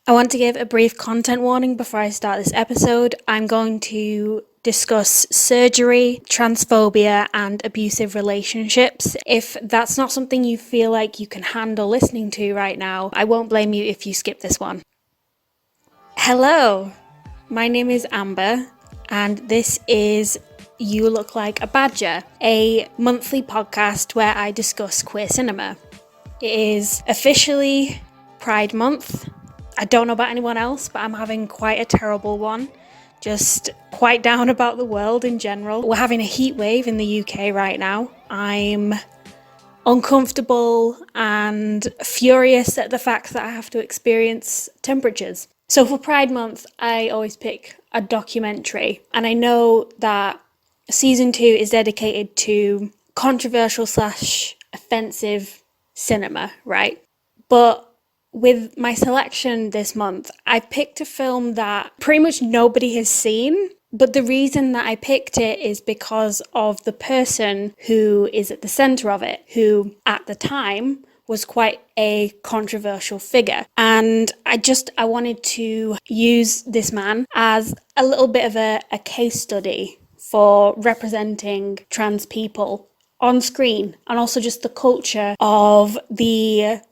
I want to give a brief content warning before I start this episode. I'm going to discuss surgery, transphobia, and abusive relationships. If that's not something you feel like you can handle listening to right now, I won't blame you if you skip this one. Hello, my name is Amber, and this is You Look Like a Badger, a monthly podcast where I discuss queer cinema. It is officially Pride Month. I don't know about anyone else, but I'm having quite a terrible one. Just quite down about the world in general. We're having a heat wave in the UK right now. I'm uncomfortable and furious at the fact that I have to experience temperatures. So for Pride Month, I always pick a documentary. And I know that season 2 is dedicated to controversial / offensive cinema, right? But with my selection this month, I picked a film that pretty much nobody has seen, but the reason that I picked it is because of the person who is at the centre of it, who at the time was quite a controversial figure. And I wanted to use this man as a little bit of a case study for representing trans people on screen, and also just the culture of the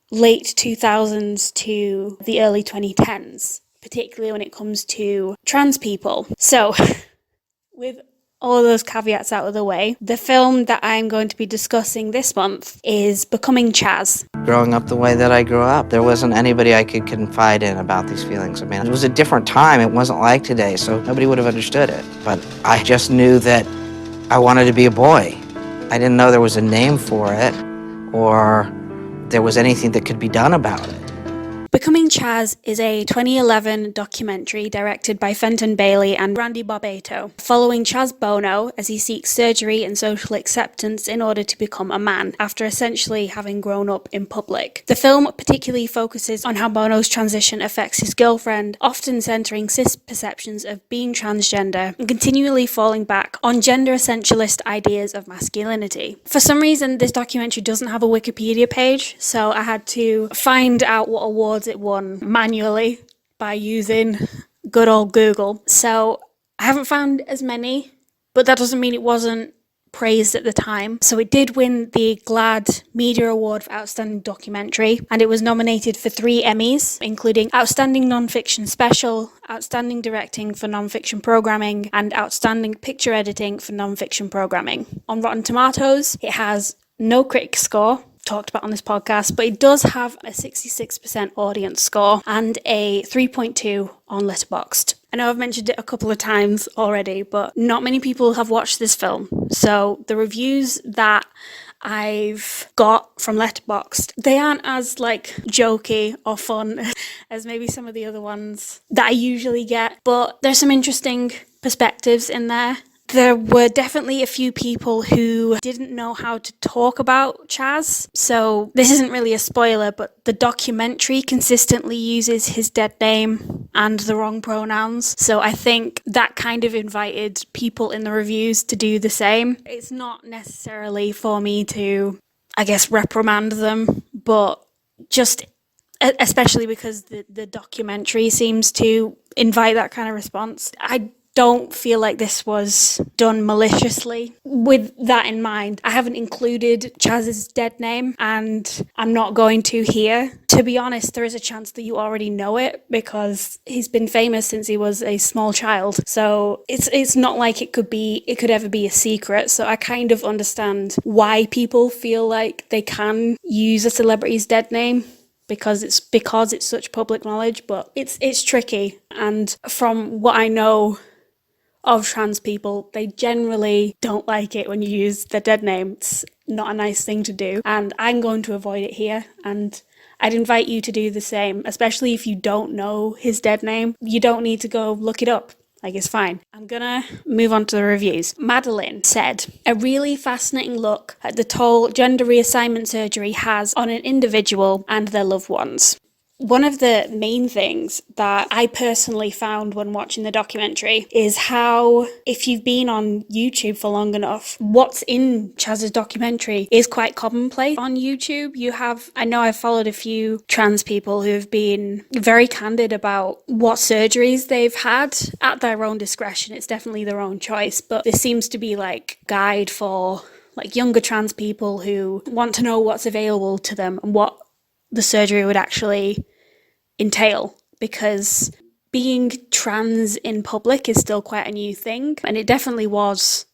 late 2000s to the early 2010s, particularly when it comes to trans people. So, with all of those caveats out of the way, the film that I'm going to be discussing this month is Becoming Chaz. Growing up the way that I grew up, there wasn't anybody I could confide in about these feelings. I mean, it was a different time. It wasn't like today, so nobody would have understood it. But I just knew that I wanted to be a boy. I didn't know there was a name for it, or there was anything that could be done about it. Becoming Chaz is a 2011 documentary directed by Fenton Bailey and Randy Barbato, following Chaz Bono as he seeks surgery and social acceptance in order to become a man, after essentially having grown up in public. The film particularly focuses on how Bono's transition affects his girlfriend, often centering cis perceptions of being transgender and continually falling back on gender essentialist ideas of masculinity. For some reason, this documentary doesn't have a Wikipedia page, so I had to find out what awards it won manually by using good old Google. So I haven't found as many, but that doesn't mean it wasn't praised at the time. So it did win the GLAAD Media Award for Outstanding Documentary, and it was nominated for 3 Emmys, including Outstanding Non-Fiction Special, Outstanding Directing for Non-Fiction Programming, and Outstanding Picture Editing for Non-Fiction Programming. On Rotten Tomatoes, it has no critic score, talked about on this podcast, but it does have a 66% audience score and a 3.2 on Letterboxd. I know I've mentioned it a couple of times already, but not many people have watched this film. So the reviews that I've got from Letterboxd, they aren't as jokey or fun as maybe some of the other ones that I usually get, but there's some interesting perspectives in there. There were definitely a few people who didn't know how to talk about Chaz. So this isn't really a spoiler, but the documentary consistently uses his dead name and the wrong pronouns. So I think that kind of invited people in the reviews to do the same. It's not necessarily for me to, reprimand them, but just especially because the documentary seems to invite that kind of response. I don't feel like this was done maliciously. With that in mind, I haven't included Chaz's dead name, and I'm not going to here. To be honest, there is a chance that you already know it because he's been famous since he was a small child. So it's not like it could ever be a secret. So I kind of understand why people feel like they can use a celebrity's dead name, because it's such public knowledge, but it's tricky. And from what I know of trans people, they generally don't like it when you use their dead name. It's not a nice thing to do, and I'm going to avoid it here, and I'd invite you to do the same, especially if you don't know his dead name. You don't need to go look it up. It's fine. I'm gonna move on to the reviews. Madeline said, a really fascinating look at the toll gender reassignment surgery has on an individual and their loved ones. One of the main things that I personally found when watching the documentary is how, if you've been on YouTube for long enough, what's in Chaz's documentary is quite commonplace on YouTube. I know I've followed a few trans people who have been very candid about what surgeries they've had at their own discretion. It's definitely their own choice, but this seems to be like a guide for like younger trans people who want to know what's available to them and what the surgery would actually entail, because being trans in public is still quite a new thing, and it definitely was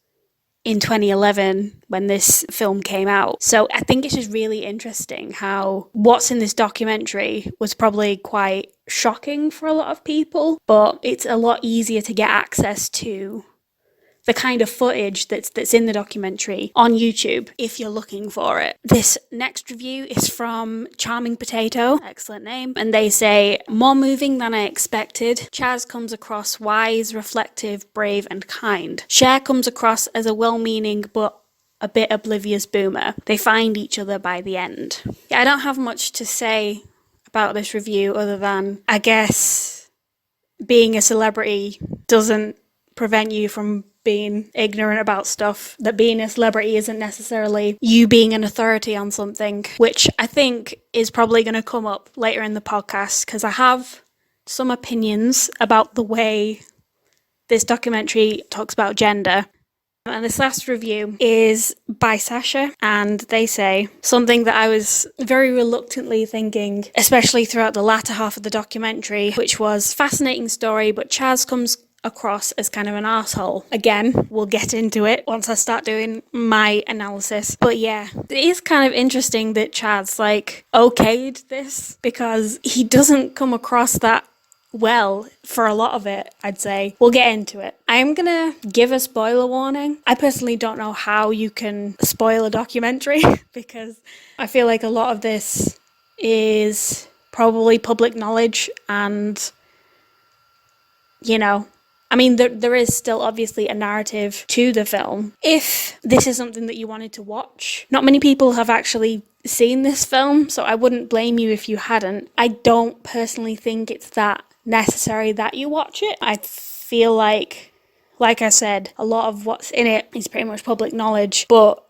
in 2011 when this film came out. So I think it's just really interesting how what's in this documentary was probably quite shocking for a lot of people, but it's a lot easier to get access to the kind of footage that's in the documentary on YouTube if you're looking for it. This next review is from Charming Potato, excellent name, and they say, more moving than I expected. Chaz comes across wise, reflective, brave and kind. Cher comes across as a well-meaning but a bit oblivious boomer. They find each other by the end. Yeah, I don't have much to say about this review other than, I guess, being a celebrity doesn't prevent you from being ignorant about stuff, that being a celebrity isn't necessarily you being an authority on something, which I think is probably going to come up later in the podcast, because I have some opinions about the way this documentary talks about gender. And this last review is by Sasha, and they say something that I was very reluctantly thinking, especially throughout the latter half of the documentary, which was fascinating story, but Chaz comes across as kind of an asshole. Again, we'll get into it once I start doing my analysis. But yeah, it is kind of interesting that Chaz okayed this, because he doesn't come across that well for a lot of it, I'd say. We'll get into it. I am gonna give a spoiler warning. I personally don't know how you can spoil a documentary because I feel like a lot of this is probably public knowledge, and there is still obviously a narrative to the film. If this is something that you wanted to watch, not many people have actually seen this film, so I wouldn't blame you if you hadn't. I don't personally think it's that necessary that you watch it. I feel like I said, a lot of what's in it is pretty much public knowledge, but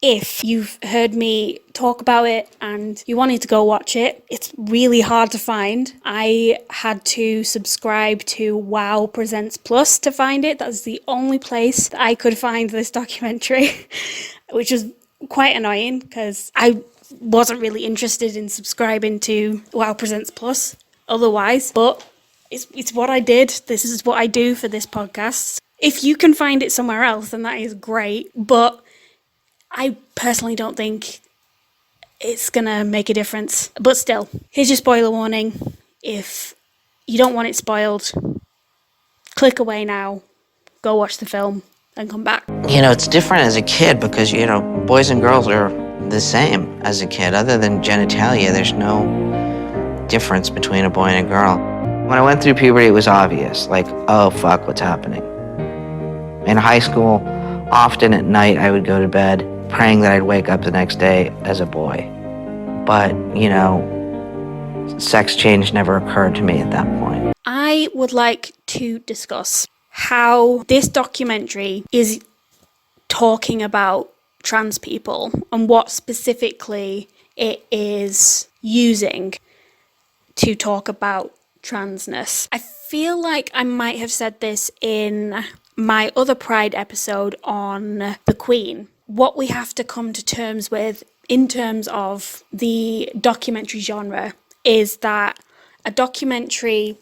if you've heard me talk about it and you wanted to go watch it, it's really hard to find. I had to subscribe to Wow Presents Plus to find it. That's the only place that I could find this documentary, which is quite annoying because I wasn't really interested in subscribing to Wow Presents Plus otherwise, but it's what I did. This is what I do for this podcast. If you can find it somewhere else, then that is great, but I personally don't think it's gonna make a difference. But still, here's your spoiler warning. If you don't want it spoiled, click away now, go watch the film, and come back. It's different as a kid because, boys and girls are the same as a kid. Other than genitalia, there's no difference between a boy and a girl. When I went through puberty, it was obvious, oh fuck, what's happening? In high school, often at night, I would go to bed praying that I'd wake up the next day as a boy. But, sex change never occurred to me at that point. I would like to discuss how this documentary is talking about trans people and what specifically it is using to talk about transness. I feel like I might have said this in my other Pride episode on the Queen. What we have to come to terms with in terms of the documentary genre is that a documentary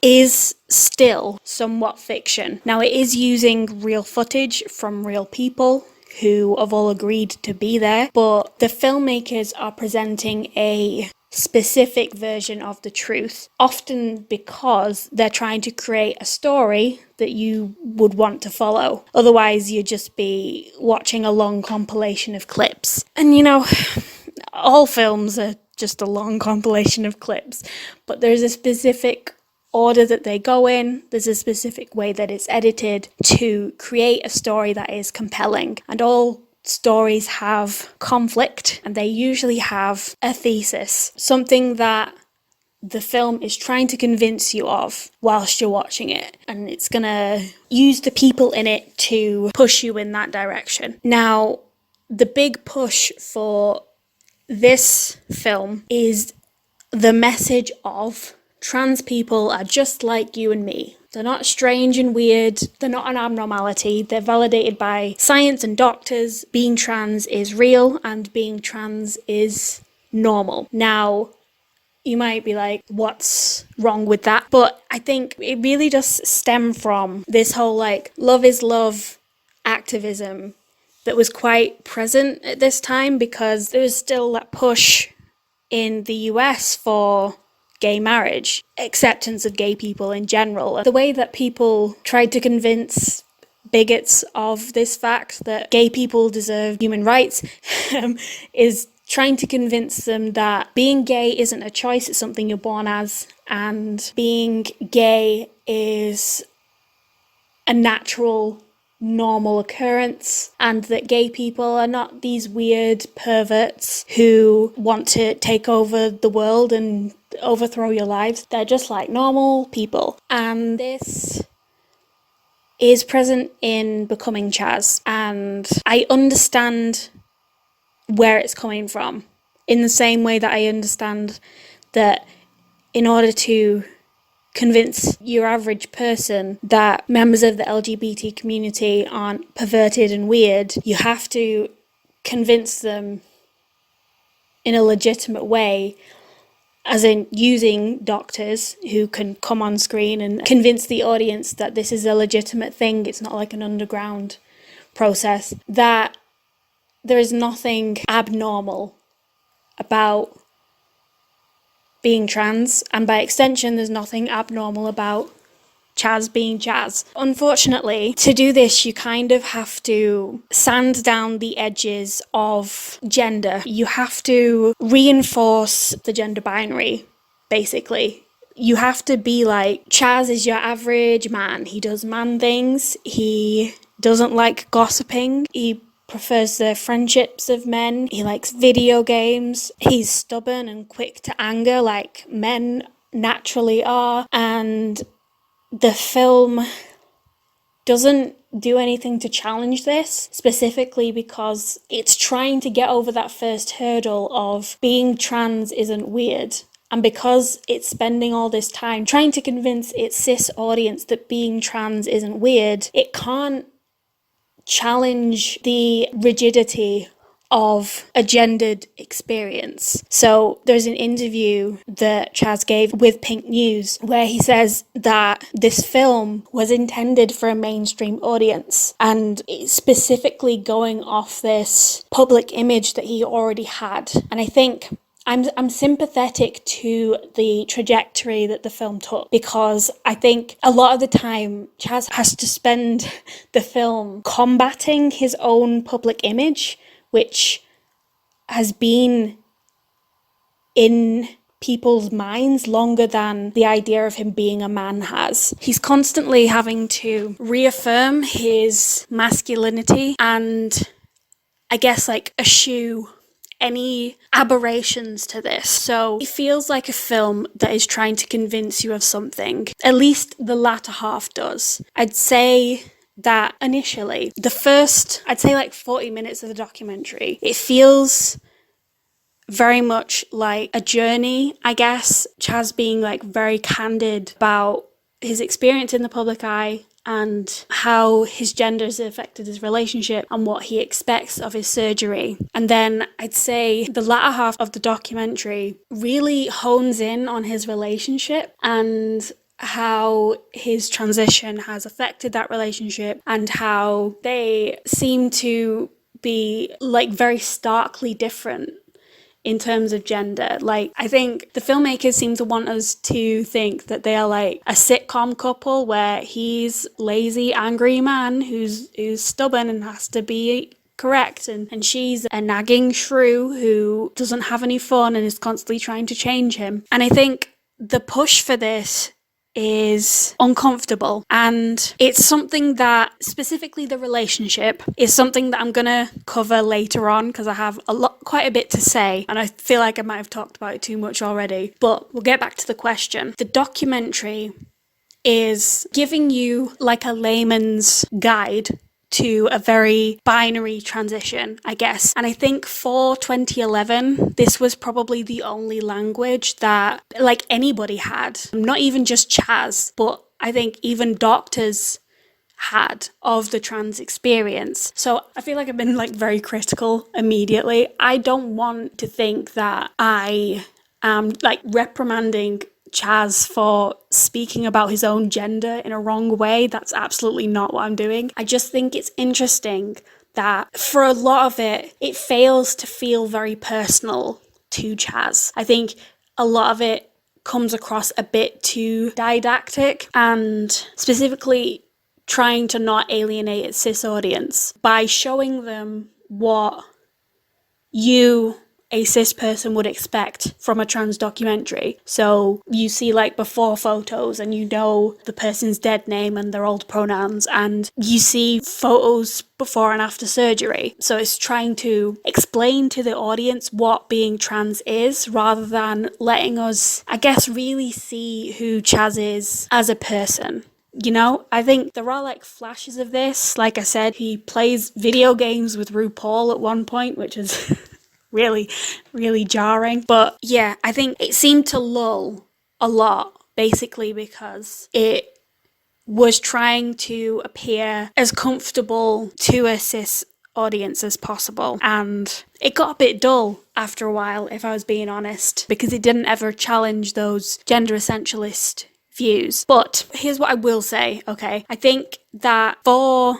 is still somewhat fiction. Now, it is using real footage from real people who have all agreed to be there, but the filmmakers are presenting a specific version of the truth, often because they're trying to create a story that you would want to follow. Otherwise, you'd just be watching a long compilation of clips. And all films are just a long compilation of clips, but there's a specific order that they go in, there's a specific way that it's edited to create a story that is compelling. And all stories have conflict, and they usually have a thesis, something that the film is trying to convince you of whilst you're watching it. And it's gonna use the people in it to push you in that direction. Now, the big push for this film is the message of trans people are just like you and me. They're not strange and weird. They're not an abnormality. They're validated by science and doctors. Being trans is real and being trans is normal. Now, you might be like, what's wrong with that? But I think it really does stem from this whole like love is love activism that was quite present at this time, because there was still that push in the US for gay marriage, acceptance of gay people in general. The way that people tried to convince bigots of this fact that gay people deserve human rights is trying to convince them that being gay isn't a choice, it's something you're born as, and being gay is a natural, normal occurrence, and that gay people are not these weird perverts who want to take over the world and overthrow your lives. They're just like normal people. And this is present in Becoming Chaz, and I understand where it's coming from, in the same way that I understand that in order to convince your average person that members of the LGBT community aren't perverted and weird, you have to convince them in a legitimate way, as in using doctors who can come on screen and convince the audience that this is a legitimate thing, it's not like an underground process, that there is nothing abnormal about being trans, and by extension there's nothing abnormal about Chaz being Chaz. Unfortunately, to do this you kind of have to sand down the edges of gender. You have to reinforce the gender binary, basically. You have to be like, Chaz is your average man. He does man things. He doesn't like gossiping. He prefers the friendships of men. He likes video games. He's stubborn and quick to anger like men naturally are. And the film doesn't do anything to challenge this, specifically because it's trying to get over that first hurdle of being trans isn't weird. And because it's spending all this time trying to convince its cis audience that being trans isn't weird, it can't challenge the rigidity of a gendered experience. So there's an interview that Chaz gave with PinkNews where he says that this film was intended for a mainstream audience, and it's specifically going off this public image that he already had. And I think I'm sympathetic to the trajectory that the film took, because I think a lot of the time Chaz has to spend the film combating his own public image, which has been in people's minds longer than the idea of him being a man has. He's constantly having to reaffirm his masculinity and, I guess, like, eschew any aberrations to this. So it feels like a film that is trying to convince you of something. At least the latter half does. I'd say that initially, the first, I'd say like 40 minutes of the documentary, it feels very much like a journey, I guess. Chaz being like very candid about his experience in the public eye and how his gender has affected his relationship and what he expects of his surgery. And then I'd say the latter half of the documentary really hones in on his relationship and how his transition has affected that relationship, and how they seem to be like very starkly different in terms of gender. Like, I think the filmmakers seem to want us to think that they are like a sitcom couple where he's lazy, angry man who's stubborn and has to be correct, and she's a nagging shrew who doesn't have any fun and is constantly trying to change him. And I think the push for this is uncomfortable, and it's something that, specifically the relationship, is something that I'm gonna cover later on because I have quite a bit to say, and I feel like I might have talked about it too much already, but we'll get back to the question. The documentary is giving you like a layman's guide to a very binary transition, I guess. And I think for 2011, this was probably the only language that like anybody had, not even just Chaz, but I think even doctors had of the trans experience. So I feel like I've been like very critical immediately. I don't want to think that I am like reprimanding Chaz for speaking about his own gender in a wrong way. That's absolutely not what I'm doing. I just think it's interesting that for a lot of it, it fails to feel very personal to Chaz. I think a lot of it comes across a bit too didactic, and specifically trying to not alienate its cis audience by showing them what you, a cis person, would expect from a trans documentary. So you see like before photos and you know the person's dead name and their old pronouns, and you see photos before and after surgery. So it's trying to explain to the audience what being trans is, rather than letting us, I guess, really see who Chaz is as a person. You know, I think there are like flashes of this. Like I said, he plays video games with RuPaul at one point, which is really, really jarring. But yeah, I think it seemed to lull a lot, basically because it was trying to appear as comfortable to a cis audience as possible. And it got a bit dull after a while, if I was being honest, because it didn't ever challenge those gender essentialist views. But here's what I will say, okay? I think that for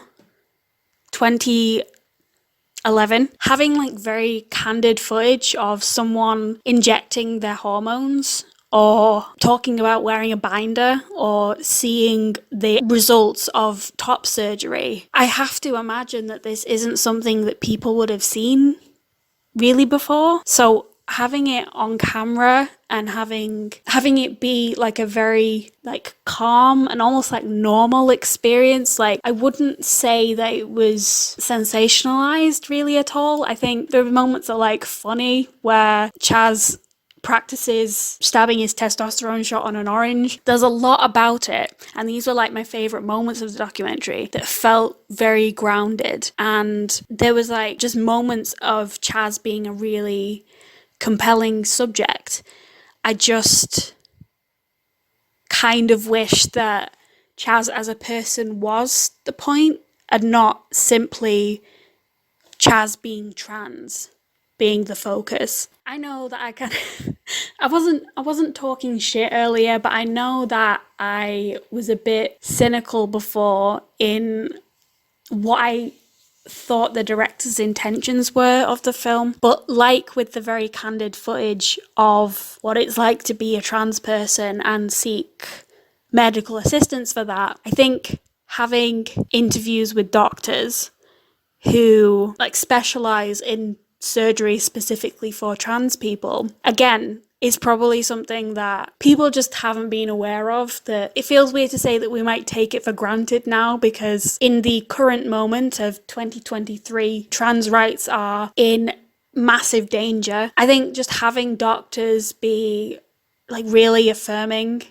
2011, having like very candid footage of someone injecting their hormones, or talking about wearing a binder, or seeing the results of top surgery, I have to imagine that this isn't something that people would have seen really before. So having it on camera and having it be like a very like calm and almost like normal experience, like I wouldn't say that it was sensationalized really at all. I think there are moments that are like funny where Chaz practices stabbing his testosterone shot on an orange. There's a lot about it, and these were like my favorite moments of the documentary that felt very grounded. And there was like just moments of Chaz being a really compelling subject. I just kind of wish that Chaz as a person was the point, and not simply Chaz being trans being the focus. I know that I wasn't talking shit earlier, but I know that I was a bit cynical before in what I thought the director's intentions were of the film. But like with the very candid footage of what it's like to be a trans person and seek medical assistance for that, I think having interviews with doctors who like specialize in surgery specifically for trans people, again, is probably something that people just haven't been aware of. That it feels weird to say that we might take it for granted now, because in the current moment of 2023, trans rights are in massive danger. I think just having doctors be like really affirming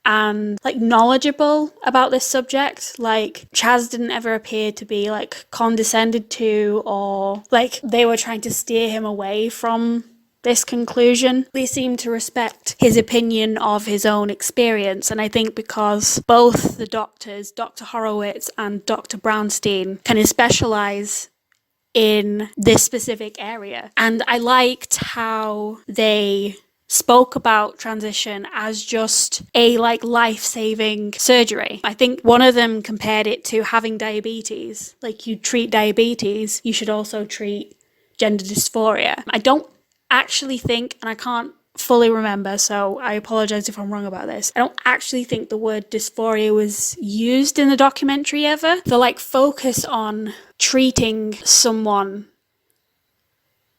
and like knowledgeable about this subject. Like Chaz didn't ever appear to be like condescended to, or like they were trying to steer him away from this conclusion. They seem to respect his opinion of his own experience. And I think because both the doctors, Dr. Horowitz and Dr. Brownstein, kind of specialize in this specific area. And I liked how they spoke about transition as just a like life-saving surgery. I think one of them compared it to having diabetes. Like, you treat diabetes, you should also treat gender dysphoria. I don't actually think, and I can't fully remember, so I apologize if I'm wrong about this, I don't actually think the word dysphoria was used in the documentary ever. The like focus on treating someone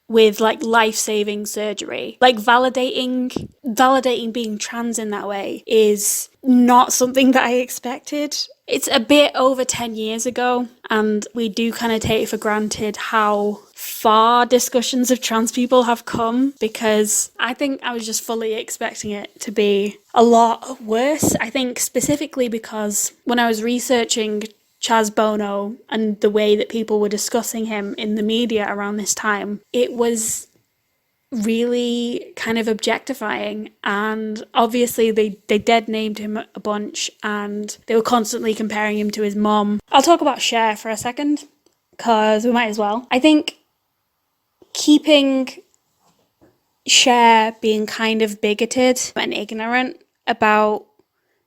with like life-saving surgery. Like validating being trans in that way is not something that I expected. It's a bit over 10 years ago, and we do kind of take for granted how far discussions of trans people have come, because I think I was just fully expecting it to be a lot worse. I think specifically because when I was researching Chaz Bono and the way that people were discussing him in the media around this time, it was really kind of objectifying, and obviously they dead named him a bunch, and they were constantly comparing him to his mom. I'll talk about Cher for a second, because we might as well. I think keeping Cher being kind of bigoted and ignorant about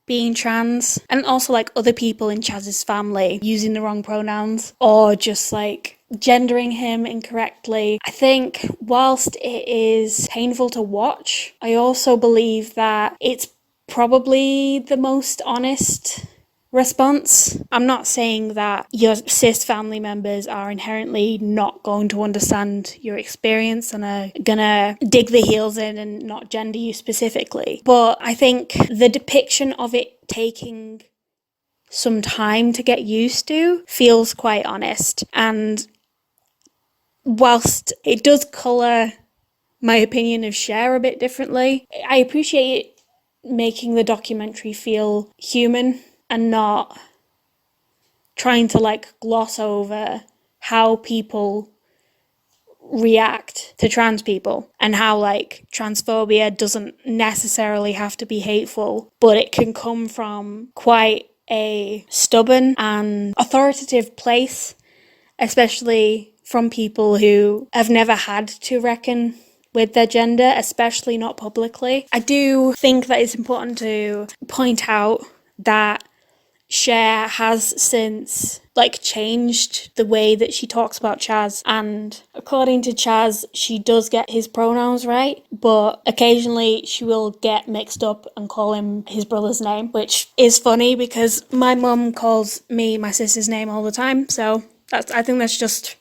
being trans, and also like other people in Chaz's family using the wrong pronouns or just like gendering him incorrectly. I think whilst it is painful to watch, I also believe that it's probably the most honest response. I'm not saying that your cis family members are inherently not going to understand your experience and are gonna dig their heels in and not gender you specifically, but I think the depiction of it taking some time to get used to feels quite honest. And whilst it does colour my opinion of Cher a bit differently, I appreciate it making the documentary feel human and not trying to like gloss over how people react to trans people and how like transphobia doesn't necessarily have to be hateful, but it can come from quite a stubborn and authoritative place, especially from people who have never had to reckon with their gender, especially not publicly. I do think that it's important to point out that Cher has since like changed the way that she talks about Chaz, and according to Chaz, she does get his pronouns right, but occasionally she will get mixed up and call him his brother's name, which is funny because my mum calls me my sister's name all the time, so I think that's just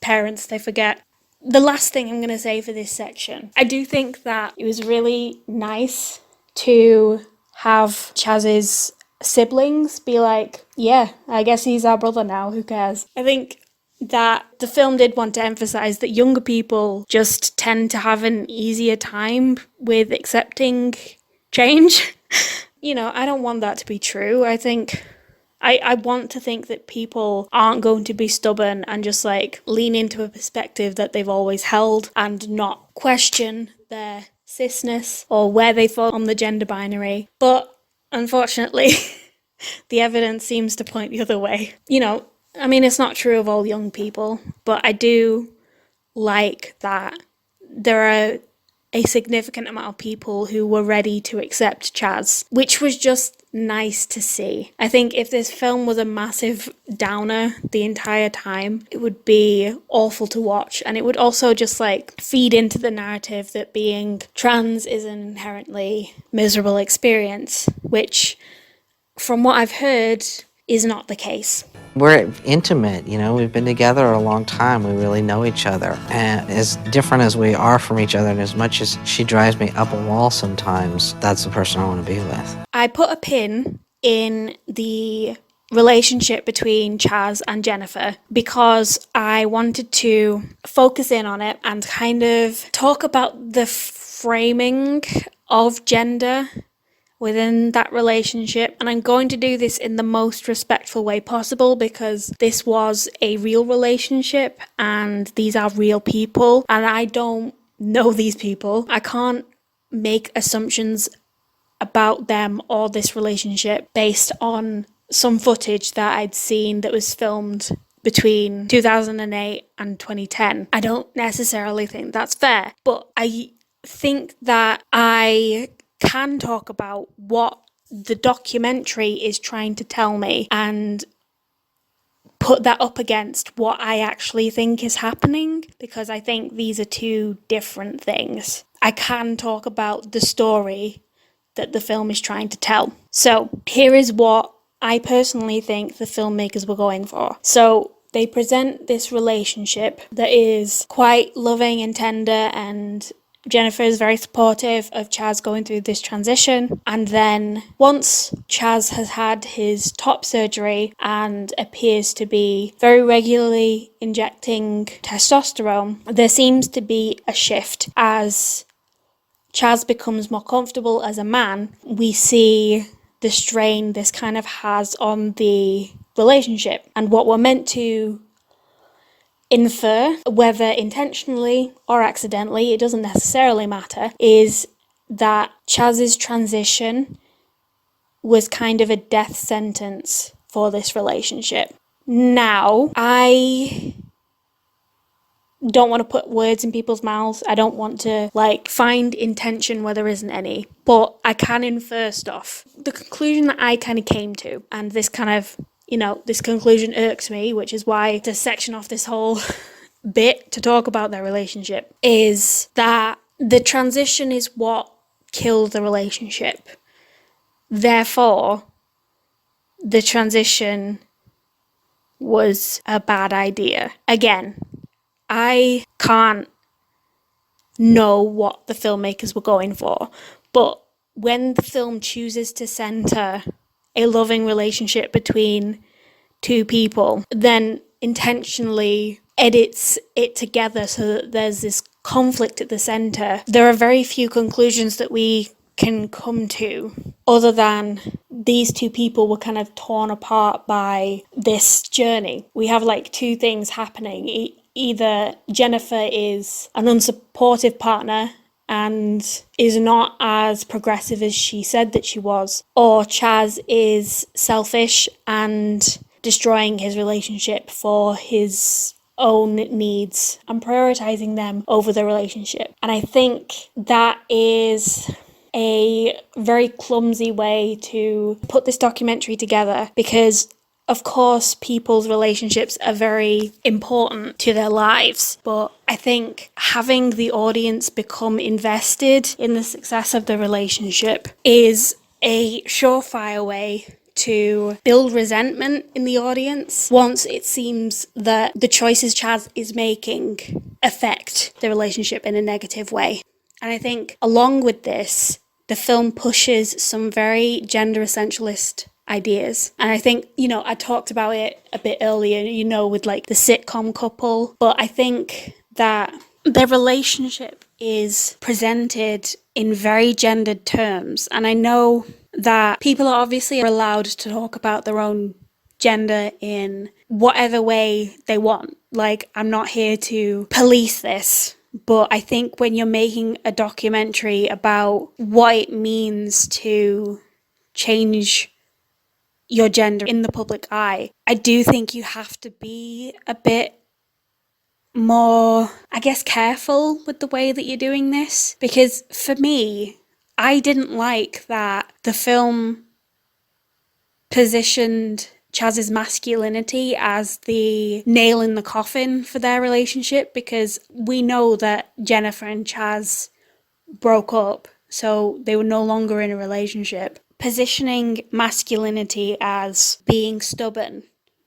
parents, they forget. The last thing I'm going to say for this section, I do think that it was really nice to have Chaz's siblings be like, yeah, I guess he's our brother now, who cares? I think that the film did want to emphasize that younger people just tend to have an easier time with accepting change. You know, I don't want that to be true. I want to think that people aren't going to be stubborn and just like lean into a perspective that they've always held and not question their cisness or where they fall on the gender binary. But unfortunately, the evidence seems to point the other way. You know, I mean, it's not true of all young people, but I do like that there are a significant amount of people who were ready to accept Chaz, which was just nice to see. I think if this film was a massive downer the entire time, it would be awful to watch, and it would also just like feed into the narrative that being trans is an inherently miserable experience, which from what I've heard is not the case. We're intimate, you know, we've been together a long time, we really know each other. And as different as we are from each other, and as much as she drives me up a wall sometimes, that's the person I want to be with. I put a pin in the relationship between Chaz and Jennifer because I wanted to focus in on it and kind of talk about the framing of gender within that relationship, and I'm going to do this in the most respectful way possible because this was a real relationship and these are real people and I don't know these people. I can't make assumptions about them or this relationship based on some footage that I'd seen that was filmed between 2008 and 2010. I don't necessarily think that's fair, but I think that I can talk about what the documentary is trying to tell me and put that up against what I actually think is happening, because I think these are two different things. I can talk about the story that the film is trying to tell. So here is what I personally think the filmmakers were going for. So They present this relationship that is quite loving and tender, and Jennifer is very supportive of Chaz going through this transition. And then once Chaz has had his top surgery and appears to be very regularly injecting testosterone, there seems to be a shift. As Chaz becomes more comfortable as a man, we see the strain this kind of has on the relationship. And what we're meant to infer, whether intentionally or accidentally, it doesn't necessarily matter, is that Chaz's transition was kind of a death sentence for this relationship. Now, I don't want to put words in people's mouths. I don't want to find intention where there isn't any, but I can infer stuff. The conclusion that I kind of came to, and this kind of, this conclusion irks me, which is why to section off this whole bit to talk about their relationship, is that the transition is what killed the relationship. Therefore, the transition was a bad idea. Again, I can't know what the filmmakers were going for, but when the film chooses to center a loving relationship between two people, then intentionally edits it together so that there's this conflict at the center. There are very few conclusions that we can come to other than these two people were kind of torn apart by this journey. We have two things happening. Either Jennifer is an unsupportive partner and is not as progressive as she said that she was, or Chaz is selfish and destroying his relationship for his own needs and prioritizing them over the relationship. And I think that is a very clumsy way to put this documentary together, because of course people's relationships are very important to their lives, but I think having the audience become invested in the success of the relationship is a surefire way to build resentment in the audience once it seems that the choices Chaz is making affect the relationship in a negative way. And I think along with this, the film pushes some very gender essentialist ideas. And I think, I talked about it a bit earlier, with the sitcom couple, but I think that their relationship is presented in very gendered terms. And I know that people are obviously allowed to talk about their own gender in whatever way they want. I'm not here to police this, but I think when you're making a documentary about what it means to change your gender in the public eye, I do think you have to be a bit more, careful with the way that you're doing this. Because for me, I didn't like that the film positioned Chaz's masculinity as the nail in the coffin for their relationship, because we know that Jennifer and Chaz broke up, so they were no longer in a relationship. Positioning masculinity as being stubborn,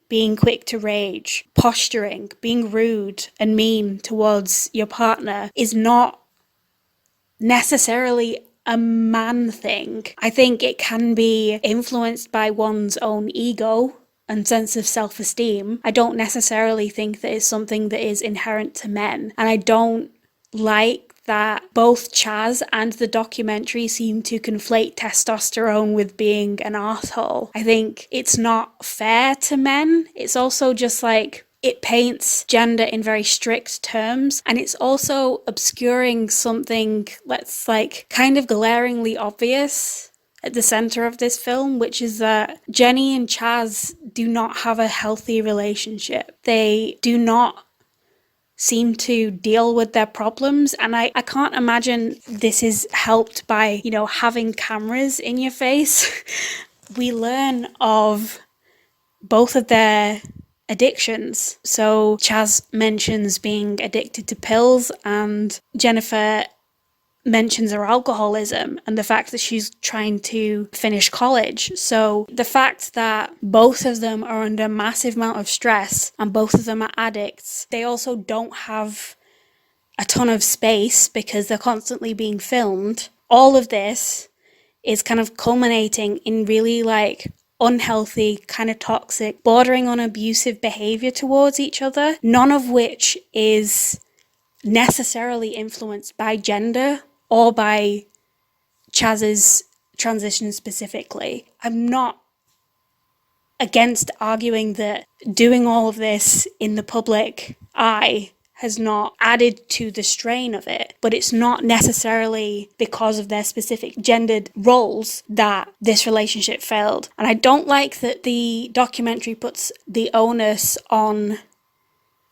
being quick to rage, posturing, being rude and mean towards your partner is not necessarily a man thing. I think it can be influenced by one's own ego and sense of self-esteem. I don't necessarily think that it's something that is inherent to men. And I don't like that both Chaz and the documentary seem to conflate testosterone with being an arsehole. I think it's not fair to men. It's also just it paints gender in very strict terms, and it's also obscuring something that's kind of glaringly obvious at the center of this film, which is that Jenny and Chaz do not have a healthy relationship. They do not seem to deal with their problems, and I can't imagine this is helped by, having cameras in your face. We learn of both of their addictions. So Chaz mentions being addicted to pills, and Jennifer mentions her alcoholism and the fact that she's trying to finish college. So the fact that both of them are under a massive amount of stress and both of them are addicts, they also don't have a ton of space because they're constantly being filmed. All of this is kind of culminating in really like unhealthy, kind of toxic, bordering on abusive behavior towards each other, none of which is necessarily influenced by gender or by Chaz's transition specifically. I'm not against arguing that doing all of this in the public eye has not added to the strain of it, but it's not necessarily because of their specific gendered roles that this relationship failed. And I don't like that the documentary puts the onus on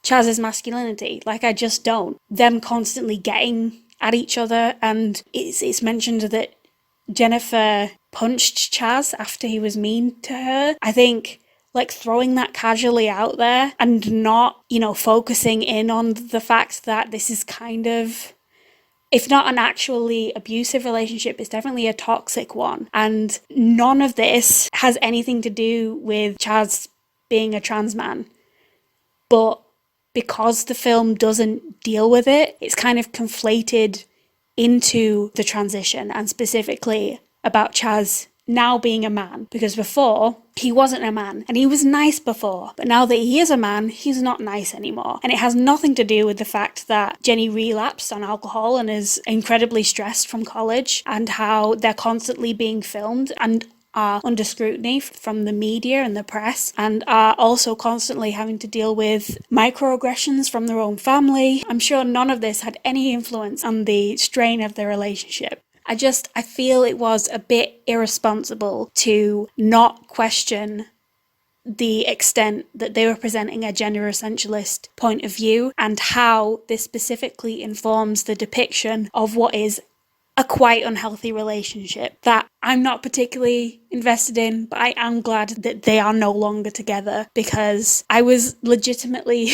Chaz's masculinity. Like, I just don't. Them constantly getting at each other, and it's mentioned that Jennifer punched Chaz after he was mean to her. I think like throwing that casually out there and not, focusing in on the fact that this is kind of, if not an actually abusive relationship, it's definitely a toxic one. And none of this has anything to do with Chaz being a trans man. But because the film doesn't deal with it, it's kind of conflated into the transition, and specifically about Chaz now being a man, because before he wasn't a man and he was nice before, but now that he is a man, he's not nice anymore. And it has nothing to do with the fact that Jenny relapsed on alcohol and is incredibly stressed from college, and how they're constantly being filmed and are under scrutiny from the media and the press, and are also constantly having to deal with microaggressions from their own family. I'm sure none of this had any influence on the strain of their relationship. I feel it was a bit irresponsible to not question the extent that they were presenting a gender essentialist point of view, and how this specifically informs the depiction of what is a quite unhealthy relationship that I'm not particularly invested in, but I am glad that they are no longer together, because I was legitimately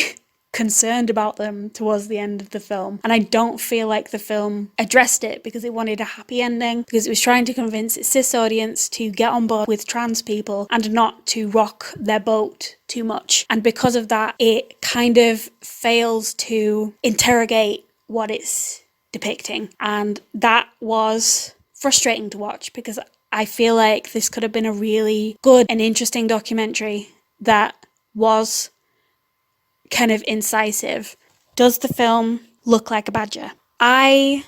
concerned about them towards the end of the film. And I don't feel like the film addressed it because it wanted a happy ending, because it was trying to convince its cis audience to get on board with trans people and not to rock their boat too much. And because of that, it kind of fails to interrogate what it's depicting. And that was frustrating to watch, because I feel like this could have been a really good and interesting documentary that was kind of incisive. Does the film look like a badger? I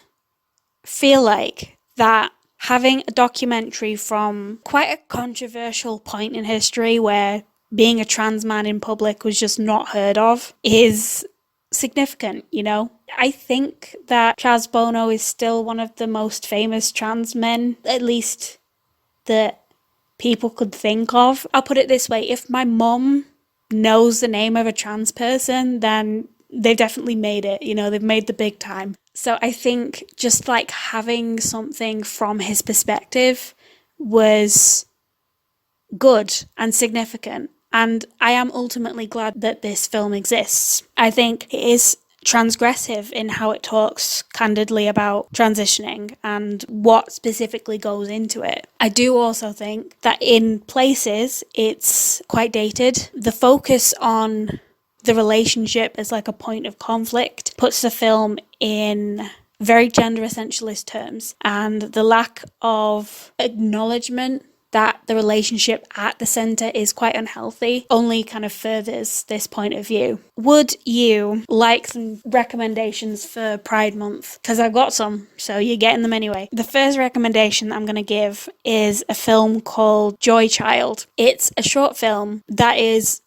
feel like that having a documentary from quite a controversial point in history where being a trans man in public was just not heard of is significant, I think that Chaz Bono is still one of the most famous trans men, at least that people could think of. I'll put it this way, if my mum knows the name of a trans person, then they've definitely made it, they've made the big time. So I think just like having something from his perspective was good and significant. And I am ultimately glad that this film exists. I think it is transgressive in how it talks candidly about transitioning and what specifically goes into it. I do also think that in places it's quite dated. The focus on the relationship as like a point of conflict puts the film in very gender essentialist terms, and the lack of acknowledgement that the relationship at the centre is quite unhealthy only kind of furthers this point of view. Would you like some recommendations for Pride Month? Because I've got some, so you're getting them anyway. The first recommendation that I'm going to give is a film called Joy Child. It's a short film that is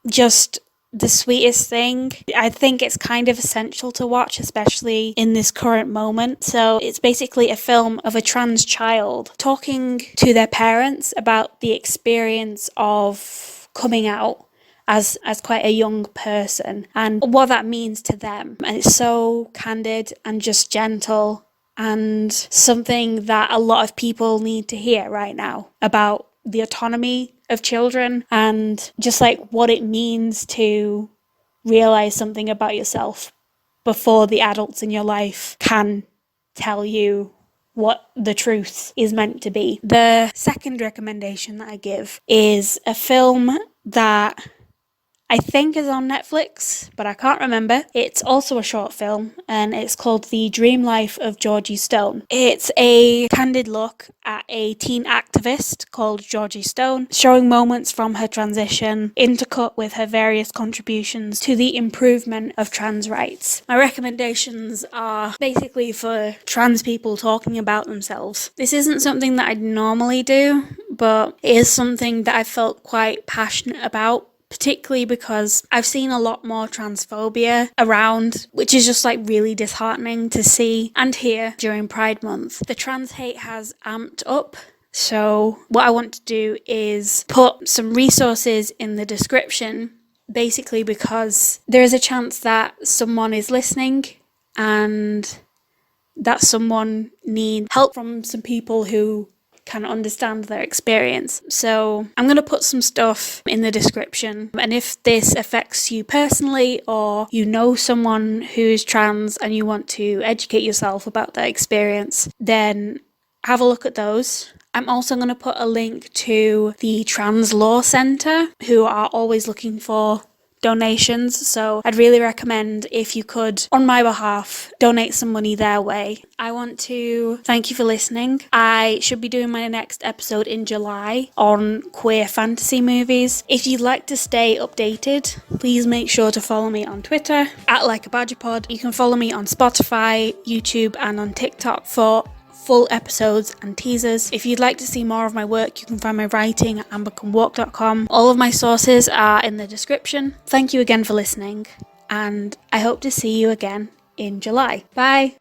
just the sweetest thing. I think it's kind of essential to watch, especially in this current moment. So it's basically a film of a trans child talking to their parents about the experience of coming out as quite a young person and what that means to them. And it's so candid and just gentle, and something that a lot of people need to hear right now about the autonomy of children and just like what it means to realize something about yourself before the adults in your life can tell you what the truth is meant to be. The second recommendation that I give is a film that I think is on Netflix, but I can't remember. It's also a short film, and it's called The Dream Life of Georgie Stone. It's a candid look at a teen activist called Georgie Stone, showing moments from her transition, intercut with her various contributions to the improvement of trans rights. My recommendations are basically for trans people talking about themselves. This isn't something that I'd normally do, but it is something that I felt quite passionate about, particularly because I've seen a lot more transphobia around, which is just like really disheartening to see and hear during Pride Month. The trans hate has amped up. So what I want to do is put some resources in the description, basically because there is a chance that someone is listening and that someone needs help from some people who can understand their experience. So I'm going to put some stuff in the description, and if this affects you personally, or you know someone who's trans and you want to educate yourself about their experience, then have a look at those. I'm also going to put a link to the Trans Law Centre, who are always looking for donations, so I'd really recommend if you could, on my behalf, donate some money their way. I want to thank you for listening. I should be doing my next episode in July on queer fantasy movies. If you'd like to stay updated, please make sure to follow me on Twitter @LikeABadgerPod. You can follow me on Spotify, YouTube, and on TikTok for full episodes and teasers. If you'd like to see more of my work, you can find my writing at ambercanwalk.com. All of my sources are in the description. Thank you again for listening, and I hope to see you again in July. Bye!